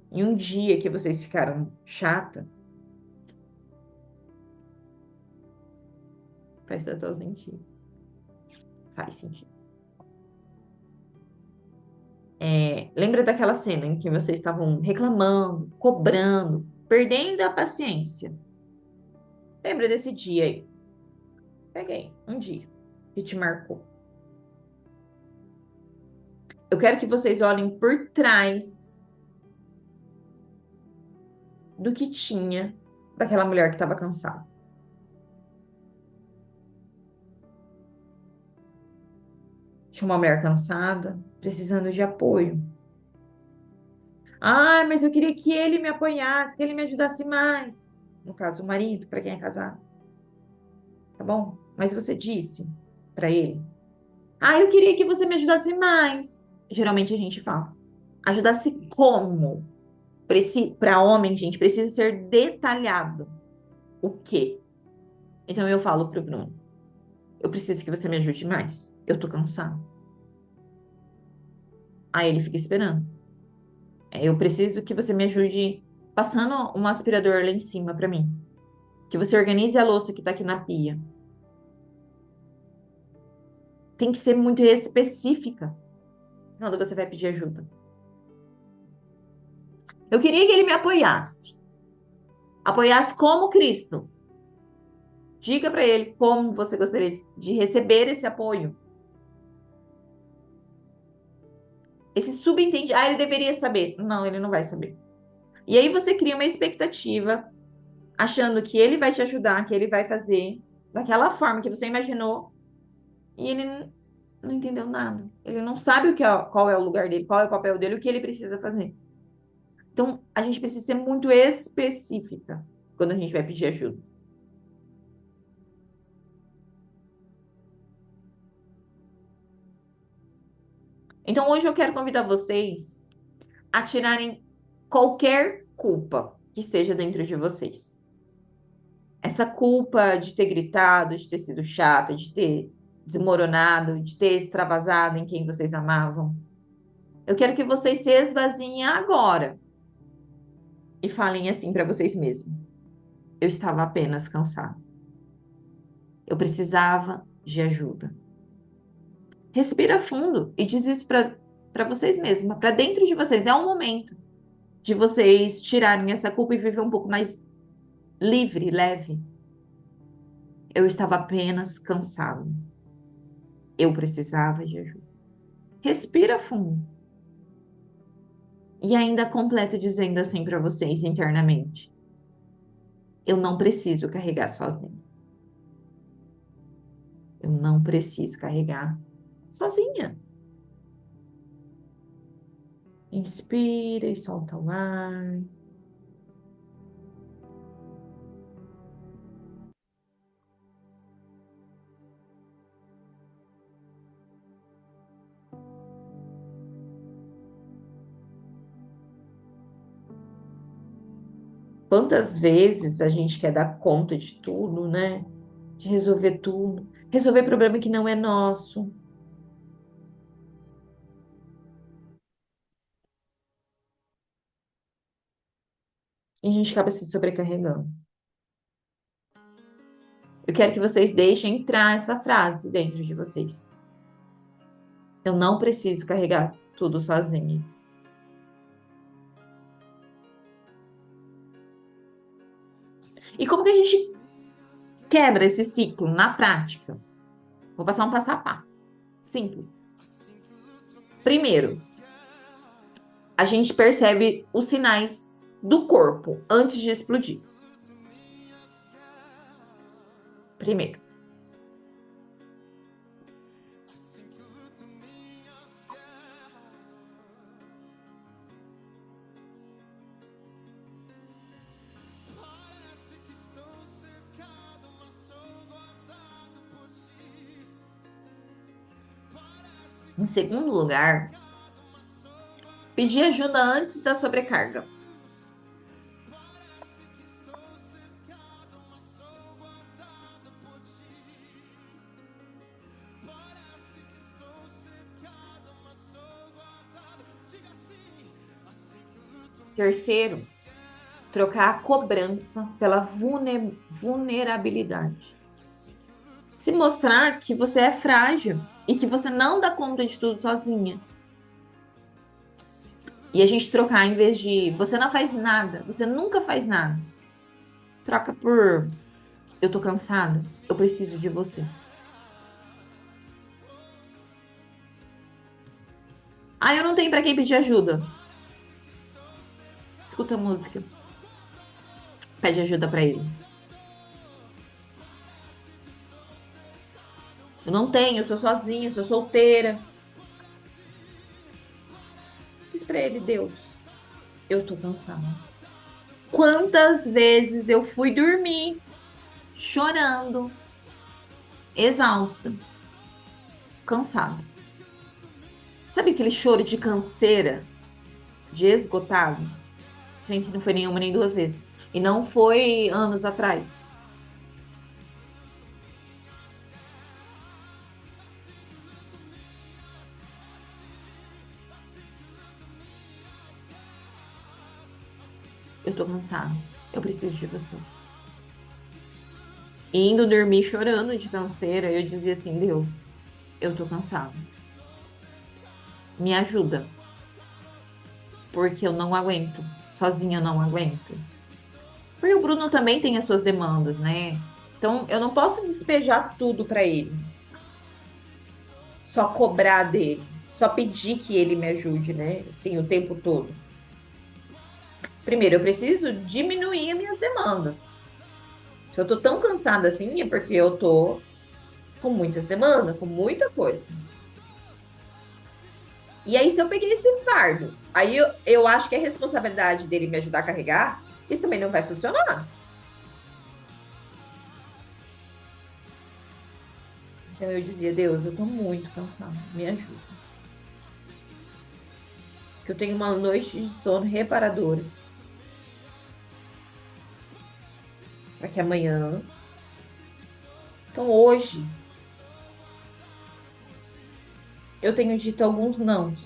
em um dia que vocês ficaram chata, faz total sentido. Faz sentido. Lembra daquela cena em que vocês estavam reclamando, cobrando, perdendo a paciência? Lembra desse dia aí? Peguei um dia que te marcou. Eu quero que vocês olhem por trás do que tinha daquela mulher que estava cansada. Tinha uma mulher cansada, precisando de apoio. Ah, mas eu queria que ele me apoiasse, que ele me ajudasse mais. No caso, o marido, para quem é casado, tá bom? Mas você disse para ele: Ah, eu queria que você me ajudasse mais. Geralmente a gente fala: Ajudasse como? Para homem, gente, precisa ser detalhado. O quê? Então eu falo pro Bruno: Eu preciso que você me ajude mais. Eu tô cansada. Aí ele fica esperando. Eu preciso que você me ajude passando um aspirador lá em cima para mim. Que você organize a louça que tá aqui na pia. Tem que ser muito específica quando você vai pedir ajuda. Eu queria que ele me apoiasse. Apoiasse como Cristo. Diga para ele como você gostaria de receber esse apoio. Esse subentende, ele deveria saber. Não, ele não vai saber. E aí você cria uma expectativa, achando que ele vai te ajudar, que ele vai fazer daquela forma que você imaginou, e ele não entendeu nada. Ele não sabe qual é o lugar dele, qual é o papel dele, o que ele precisa fazer. Então, a gente precisa ser muito específica quando a gente vai pedir ajuda. Então, hoje eu quero convidar vocês a tirarem qualquer culpa que esteja dentro de vocês. Essa culpa de ter gritado, de ter sido chata, de ter desmoronado, de ter extravasado em quem vocês amavam. Eu quero que vocês se esvaziem agora e falem assim para vocês mesmos: Eu estava apenas cansado. Eu precisava de ajuda. Respira fundo e diz isso para vocês mesmos, para dentro de vocês. É um momento de vocês tirarem essa culpa e viver um pouco mais livre, leve. Eu estava apenas cansado. Eu precisava de ajuda. Respira fundo. E ainda completo dizendo assim para vocês internamente: Eu não preciso carregar sozinho. Eu não preciso carregar sozinha. Inspira e solta o ar. Quantas vezes a gente quer dar conta de tudo, né? De resolver tudo, resolver problema que não é nosso. E a gente acaba se sobrecarregando. Eu quero que vocês deixem entrar essa frase dentro de vocês. Eu não preciso carregar tudo sozinha. E como que a gente quebra esse ciclo na prática? Vou passar um passo a passo. Simples. Primeiro, a gente percebe os sinais do corpo antes de explodir. Primeiro. Em segundo lugar, pedir ajuda antes da sobrecarga. Terceiro, trocar a cobrança pela vulnerabilidade. Se mostrar que você é frágil e que você não dá conta de tudo sozinha. E a gente trocar, em vez de você não faz nada, você nunca faz nada, troca por eu tô cansada, eu preciso de você. Ah, eu não tenho pra quem pedir ajuda. Escuta a música, pede ajuda pra ele. Eu não tenho, eu sou sozinha, sou solteira. Diz pra ele, Deus, eu tô cansada. Quantas vezes eu fui dormir chorando, exausta, cansada. Sabe aquele choro de canseira, de esgotado? Gente, não foi nenhuma nem duas vezes. E não foi anos atrás. Eu tô cansada. Eu preciso de você. E indo dormir chorando de canseira, eu dizia assim: Deus, eu tô cansada. Me ajuda. Porque eu não aguento. Sozinha eu não aguento. Porque o Bruno também tem as suas demandas, né? Então eu não posso despejar tudo pra ele. Só cobrar dele. Só pedir que ele me ajude, né? Assim, o tempo todo. Primeiro, eu preciso diminuir as minhas demandas. Se eu tô tão cansada assim, é porque eu tô com muitas demandas, com muita coisa. E aí, se eu peguei esse fardo, aí eu acho que é responsabilidade dele me ajudar a carregar, isso também não vai funcionar. Então eu dizia, Deus, eu tô muito cansada, me ajuda. Que eu tenho uma noite de sono reparadora. Para que amanhã. Então hoje eu tenho dito alguns nãos.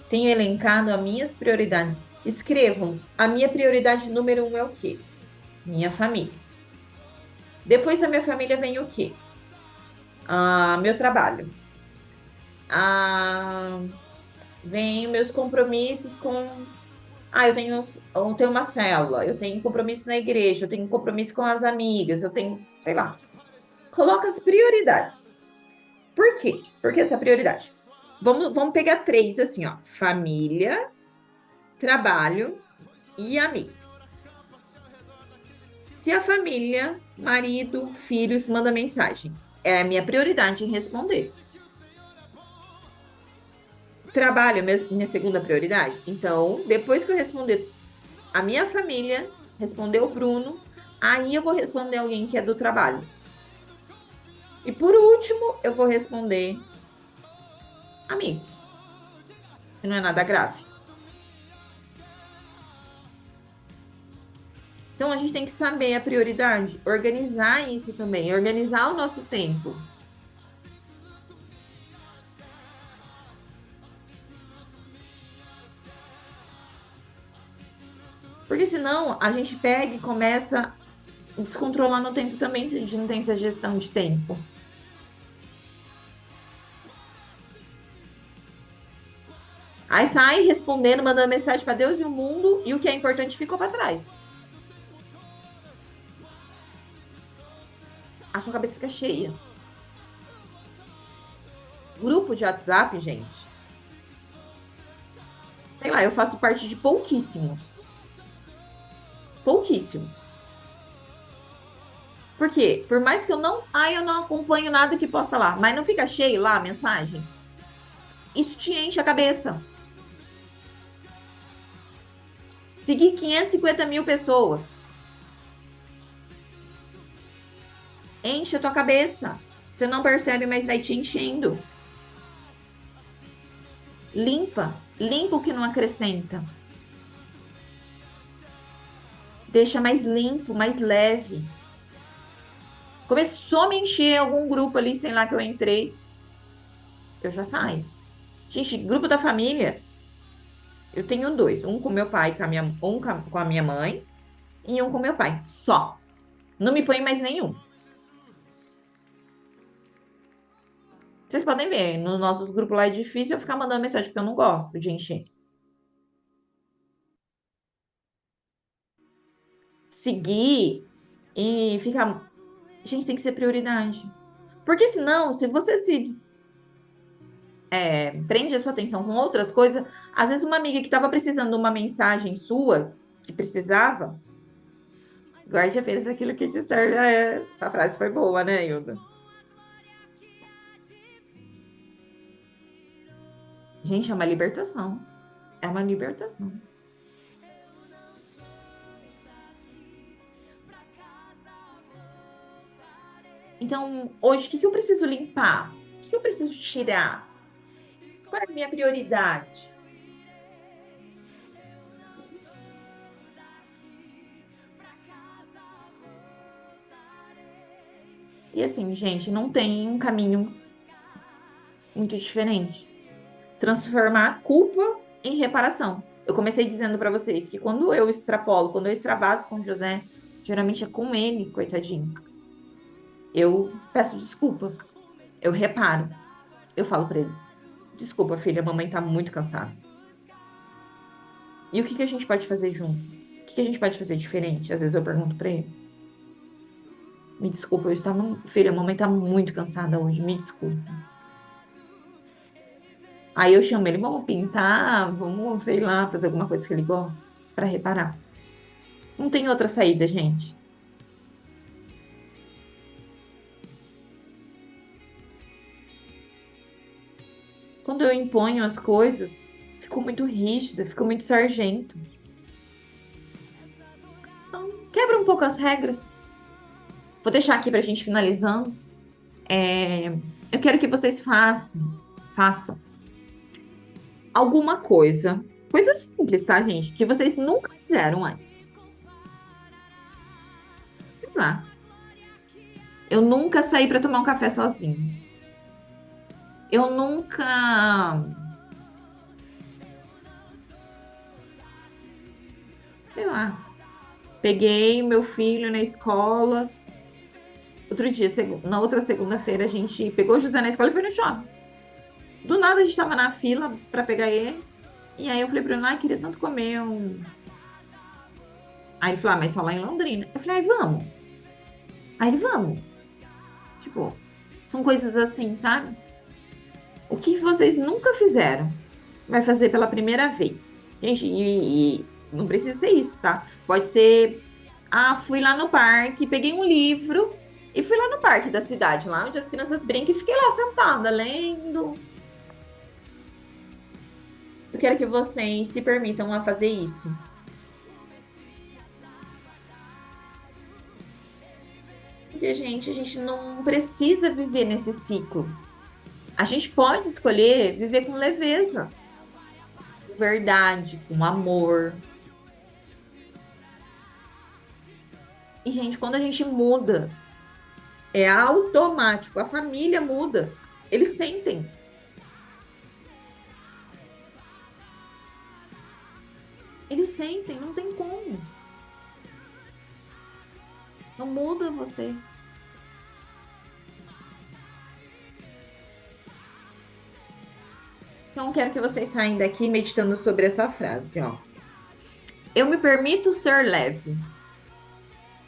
Tenho elencado as minhas prioridades. Escrevam, a minha prioridade número um é o quê? Minha família. Depois da minha família vem o quê? Meu trabalho. Ah, vem meus compromissos com. Eu tenho uma célula, eu tenho compromisso na igreja, eu tenho compromisso com as amigas, eu tenho, sei lá. Coloca as prioridades. Por quê? Por que essa prioridade? Vamos pegar três assim, ó: família, trabalho e amigo. Se a família, marido, filhos manda mensagem, é a minha prioridade em responder. Trabalho, minha segunda prioridade. Então, depois que eu responder a minha família, responder o Bruno, aí eu vou responder alguém que é do trabalho. E por último, eu vou responder amigo, que não é nada grave. Então a gente tem que saber a prioridade, organizar isso também, organizar o nosso tempo. Porque senão a gente pega e começa a descontrolar no tempo também, se a gente não tem essa gestão de tempo. Aí sai respondendo, mandando mensagem para Deus e o mundo, e o que é importante ficou para trás. A sua cabeça fica cheia. Grupo de WhatsApp, gente. Sei lá, eu faço parte de pouquíssimos. Pouquíssimos. Por quê? Por mais que eu não. Ai, eu não acompanho nada que posta lá. Mas não fica cheio lá a mensagem? Isso te enche a cabeça. Seguir 550 mil pessoas. Enche a tua cabeça. Você não percebe, mas vai te enchendo. Limpa. Limpa o que não acrescenta. Deixa mais limpo, mais leve. Começou a me encher algum grupo ali, sei lá, que eu entrei. Eu já saio. Gente, grupo da família. Eu tenho dois. Um com meu pai, com a minha mãe. E um com meu pai. Só. Não me põe mais nenhum. Vocês podem ver, nos nossos grupos lá é difícil eu ficar mandando mensagem, porque eu não gosto de encher. Seguir e ficar. Gente, tem que ser prioridade. Porque senão, se você prende a sua atenção com outras coisas, às vezes uma amiga que estava precisando de uma mensagem sua, que precisava, guarde apenas aquilo que te serve. Essa frase foi boa, né, Hilda? Gente, é uma libertação. É uma libertação. Então, hoje, o que que eu preciso limpar? O que que eu preciso tirar? Qual é a minha prioridade? E assim, gente, não tem um caminho muito diferente. Transformar a culpa em reparação. Eu comecei dizendo para vocês que quando eu extrapolo, quando eu extravaso com o José, geralmente é com ele, coitadinho. Eu peço desculpa, eu reparo, eu falo para ele: desculpa, filha, a mamãe tá muito cansada. E o que que a gente pode fazer junto? O que que a gente pode fazer diferente? Às vezes eu pergunto para ele: me desculpa, eu estava. Filha, a mamãe tá muito cansada hoje, me desculpa. Aí eu chamo ele: vamos pintar, vamos, sei lá, fazer alguma coisa que ele gosta para reparar. Não tem outra saída, gente. Quando eu imponho as coisas, fico muito rígida, fico muito sargento. Então, quebra um pouco as regras. Vou deixar aqui pra gente finalizando. É, eu quero que vocês façam alguma coisa, coisa simples, tá, gente? Que vocês nunca fizeram antes. Sei lá. Eu nunca saí pra tomar um café sozinho. Eu nunca, sei lá, peguei meu filho na escola. Outro dia, na outra segunda-feira, a gente pegou o José na escola e foi no shopping. Do nada, a gente tava na fila pra pegar ele. E aí eu falei pra ele: ai, queria tanto comer um. Aí ele falou: ah, mas só lá em Londrina. Eu falei: ai, vamos. Aí ele: vamos. Tipo, são coisas assim, sabe? O que vocês nunca fizeram, vai fazer pela primeira vez. Gente, e não precisa ser isso, tá? Pode ser, ah, fui lá no parque, peguei um livro e fui lá no parque da cidade, lá onde as crianças brincam, e fiquei lá sentada, lendo. Eu quero que vocês se permitam a fazer isso. Porque, gente, a gente não precisa viver nesse ciclo. A gente pode escolher viver com leveza, com verdade, com amor. E, gente, quando a gente muda, é automático. A família muda. Eles sentem. Eles sentem, não tem como. Não muda você. Então, quero que vocês saiam daqui meditando sobre essa frase, ó. Eu me permito ser leve.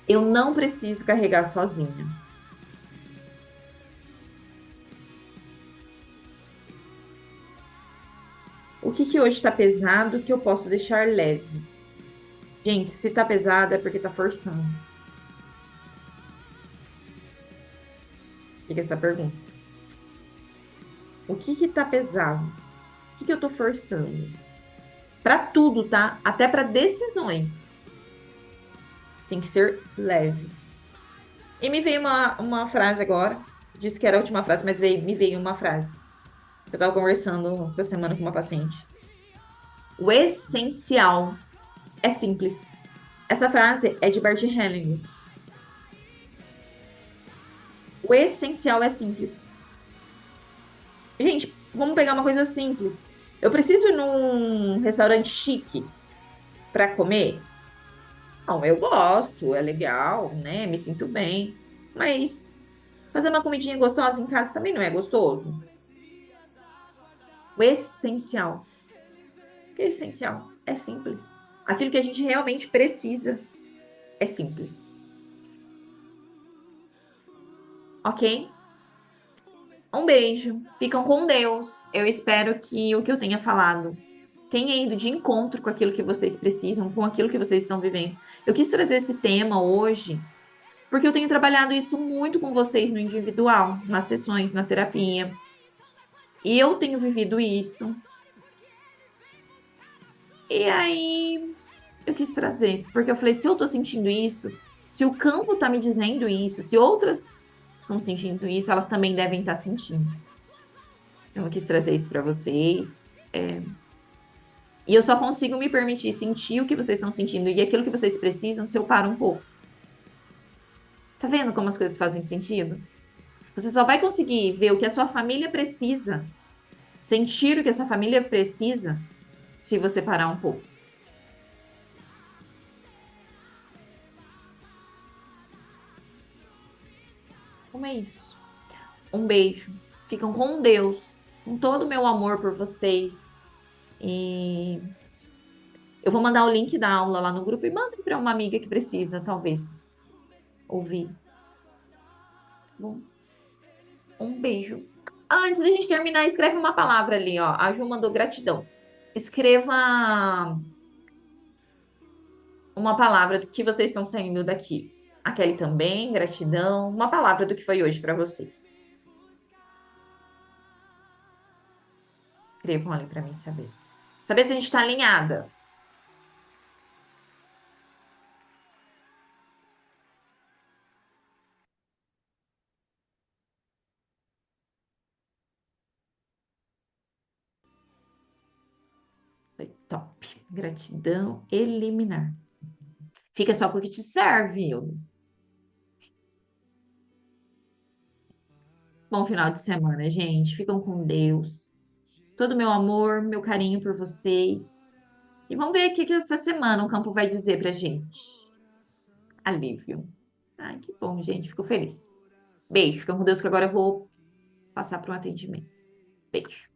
Eu não preciso carregar sozinha. O que que hoje está pesado que eu posso deixar leve? Gente, se tá pesado é porque tá forçando. Fica essa pergunta. O que que tá pesado? O que que eu tô forçando? Pra tudo, tá? Até pra decisões. Tem que ser leve. E me veio uma frase agora. Disse que era a última frase, mas me veio uma frase. Eu tava conversando essa semana com uma paciente. O essencial é simples. Essa frase é de Bert Hellinger. O essencial é simples. Gente, vamos pegar uma coisa simples. Eu preciso ir num restaurante chique para comer? Não, eu gosto, é legal, né? Me sinto bem. Mas fazer uma comidinha gostosa em casa também não é gostoso. O essencial. O que é essencial? É simples. Aquilo que a gente realmente precisa é simples. Ok? Um beijo. Ficam com Deus. Eu espero que o que eu tenha falado tenha ido de encontro com aquilo que vocês precisam, com aquilo que vocês estão vivendo. Eu quis trazer esse tema hoje porque eu tenho trabalhado isso muito com vocês no individual, nas sessões, na terapia. E eu tenho vivido isso. E aí eu quis trazer, porque eu falei, se eu tô sentindo isso, se o campo tá me dizendo isso, se outras estão sentindo isso, elas também devem estar sentindo. Então, eu quis trazer isso para vocês. E eu só consigo me permitir sentir o que vocês estão sentindo e aquilo que vocês precisam se eu paro um pouco. Tá vendo como as coisas fazem sentido? Você só vai conseguir ver o que a sua família precisa, sentir o que a sua família precisa, se você parar um pouco. Como é isso? Um beijo. Ficam com Deus, com todo o meu amor por vocês. E eu vou mandar o link da aula lá no grupo e mandem para uma amiga que precisa, talvez, ouvir. Bom, um beijo. Antes da gente terminar, escreve uma palavra ali, ó. A Ju mandou gratidão. Escreva uma palavra do que vocês estão saindo daqui. A Kelly também, gratidão. Uma palavra do que foi hoje para vocês. Escrevam ali para mim saber. Saber se a gente está alinhada. Foi top. Gratidão, eliminar. Fica só com o que te serve, Hilda. Bom final de semana, gente. Ficam com Deus. Todo o meu amor, meu carinho por vocês. E vamos ver o que essa semana o campo vai dizer pra gente. Alívio. Ai, que bom, gente. Fico feliz. Beijo. Ficam com Deus que agora eu vou passar para um atendimento. Beijo.